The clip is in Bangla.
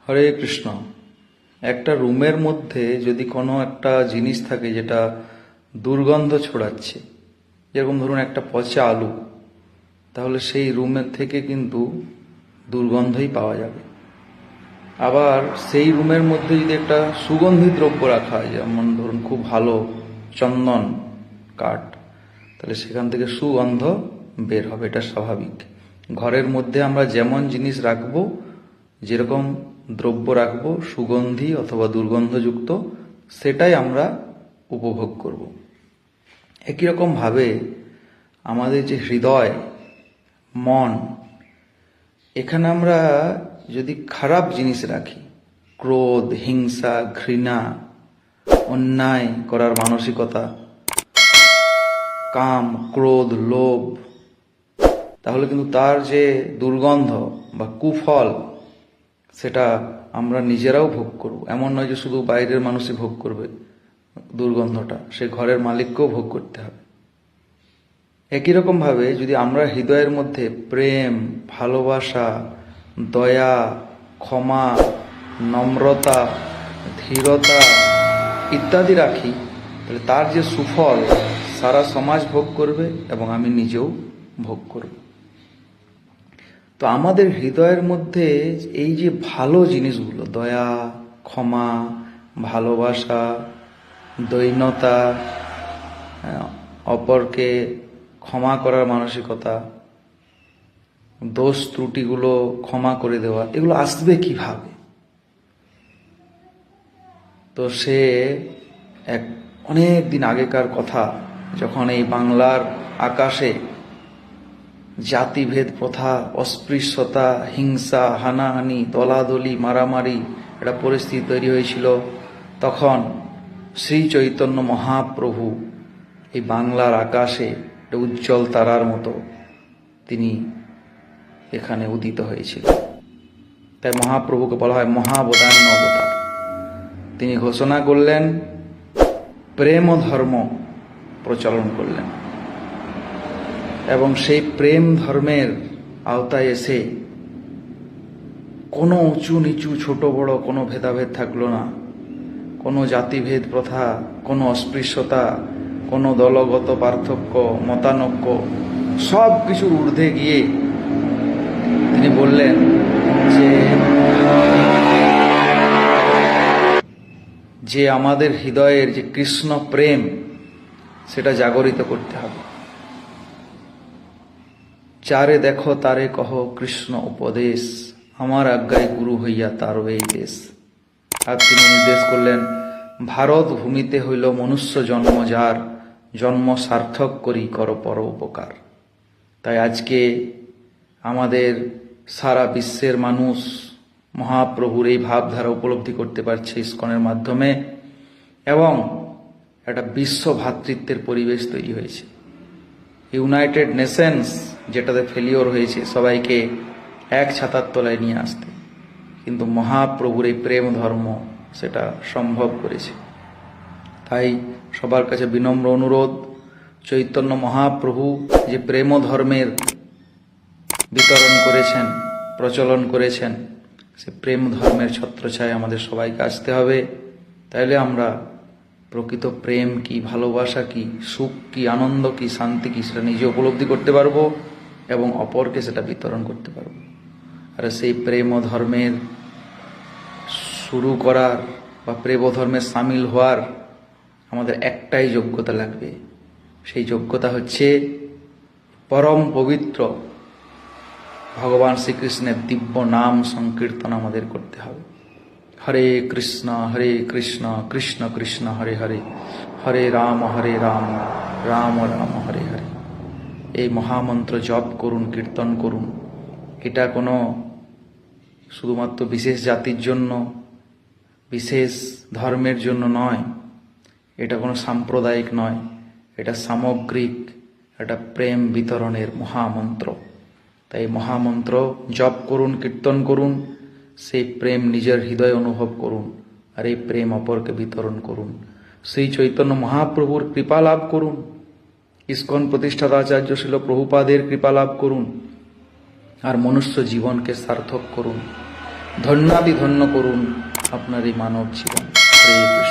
হরে কৃষ্ণ। একটা রুমের মধ্যে যদি কোনো একটা জিনিস থাকে যেটা দুর্গন্ধ ছড়াচ্ছে, যেরকম ধরুন একটা পচা আলু, তাহলে সেই রুমের থেকে কিন্তু দুর্গন্ধই পাওয়া যাবে। আবার সেই রুমের মধ্যে যদি একটা সুগন্ধি দ্রব্য রাখা হয়, যেমন ধরুন খুব ভালো চন্দন কাঠ, তাহলে সেখান থেকে সুগন্ধ বের হবে। এটা স্বাভাবিক। ঘরের মধ্যে আমরা যেমন জিনিস রাখবো, যেরকম দ্রব্য রাখবো, সুগন্ধি অথবা দুর্গন্ধযুক্ত, সেটাই আমরা উপভোগ করব। একই রকম ভাবে আমাদের যে হৃদয়, মন, এখানে আমরা যদি খারাপ জিনিস রাখি, ক্রোধ, হিংসা, ঘৃণা, অন্যায় করার মানসিকতা, কাম, ক্রোধ, লোভ, তাহলে কিন্তু তার যে দুর্গন্ধ বা কুফল, সেটা আমরা নিজেরাও ভোগ করব। এমন নয় যে শুধু বাইরের মানুষই ভোগ করবে দুর্গন্ধটা, সে ঘরের মালিককেও ভোগ করতে হবে। একই রকমভাবে যদি আমরা হৃদয়ের মধ্যে প্রেম, ভালোবাসা, দয়া, ক্ষমা, নম্রতা, ধীরতা ইত্যাদি রাখি, তাহলে তার যে সুফল সারা সমাজ ভোগ করবে এবং আমি নিজেও ভোগ করব। তো আমাদের হৃদয়ের মধ্যে এই যে ভালো জিনিসগুলো, দয়া, ক্ষমা, ভালোবাসা, দৈন্যতা, অপরকে ক্ষমা করার মানসিকতা, দোষ ত্রুটিগুলো ক্ষমা করে দেওয়া, এগুলো আসবে কিভাবে? তো সে অনেক দিন আগেকার কথা, যখন এই বাংলার আকাশে জাতিভেদ প্রথা, অস্পৃশ্যতা, হিংসা, হানাহানি, দলাদলি, মারামারি একটা পরিস্থিতি তৈরি হয়েছিল, তখন শ্রী চৈতন্য মহাপ্রভু এই বাংলার আকাশে একটা উজ্জ্বল তারার মতো তিনি এখানে উদিত হয়েছিল। তাই মহাপ্রভুকে বলা হয় মহাবদান্য অবতার। তিনি ঘোষণা করলেন, প্রেম ধর্ম প্রচলন করলেন, এবং সেই প্রেম ধর্মের আওতায় এসে কোনো উঁচু নিচু, ছোট বড় কোনো ভেদাভেদ থাকলো না, কোনো জাতিভেদ প্রথা, কোনো অস্পৃশ্যতা, কোনো দলগত পার্থক্য, মতানৈক্য, সব কিছুর ঊর্ধ্বে গিয়ে তিনি বললেন যে আমাদের হৃদয়ের যে কৃষ্ণ প্রেম, সেটা জাগরিত করতে হবে। চারে দেখো তারে কহ কৃষ্ণ উপদেশ, আমার আজ্ঞায় গুরু হইয়া তারও এই দেশ। আর তিনি নির্দেশ করলেন, ভারত ভূমিতে হইল মনুষ্য জন্ম যার, জন্ম সার্থক করি কর পর উপকার। তাই আজকে আমাদের সারা বিশ্বের মানুষ মহাপ্রভুর এই ভাবধারা উপলব্ধি করতে পারছে ইসকনের মাধ্যমে, এবং একটা বিশ্ব ভ্রাতৃত্বের পরিবেশ তৈরি হয়েছে। ইউনাইটেড নেশনস যেটাতে ফেলিওর হয়েছে সবাইকে এক ছাতার তলায় নিয়ে আসতে, কিন্তু মহাপ্রভুর এই প্রেম ধর্ম সেটা সম্ভব করেছে। তাই সবার কাছে বিনম্র অনুরোধ, চৈতন্য মহাপ্রভু যে প্রেম ধর্মের বিতরণ করেছেন, প্রচলন করেছেন, সে প্রেম ধর্মের ছত্রছায়ায় আমাদের সবাইকে আসতে হবে। তাইলে আমরা প্রকৃত প্রেম কি, ভালোবাসা কি, সুখ কি, আনন্দ কি, শান্তি কি, সেটা নিজে উপলব্ধি করতে পারবো এবং অপরকে সেটা বিতরণ করতে পারবো। আর সেই প্রেম ধর্মের শুরু করার বা প্রেম ধর্মের সামিল হওয়ার আমাদের একটাই যোগ্যতা লাগবে। সেই যোগ্যতা হচ্ছে পরম পবিত্র ভগবান শ্রীকৃষ্ণের দিব্য নাম সংকীর্তন আমাদের করতে হবে। হরে কৃষ্ণ কৃষ্ণ কৃষ্ণ হরে হরে, হরে রাম রাম রাম হরে হরে। এই মহামন্ত্র জপ করুন, কীর্তন করুন। এটা কোনো শুধুমাত্র বিশেষ জাতির জন্য, বিশেষ ধর্মের জন্য নয়, এটা কোনো সাম্প্রদায়িক নয়, এটা সামগ্রিক একটা প্রেম বিতরণের মহামন্ত্র। তাই মহামন্ত্র জপ করুন, কীর্তন করুন, সেই প্রেম নিজের হৃদয়ে অনুভব করুন, আর এই প্রেম অপরকে বিতরণ করুন। শ্রী চৈতন্য মহাপ্রভুর কৃপা লাভ করুন, ইসকন প্রতিষ্ঠাতা আচার্য শিল প্রভুপাদের কৃপা লাভ করুন, আর মনুষ্য জীবনকে সার্থক করুন। ধন্যাতি ধন্য করুন আপনার এই মানব জীবন। হরে কৃষ্ণ।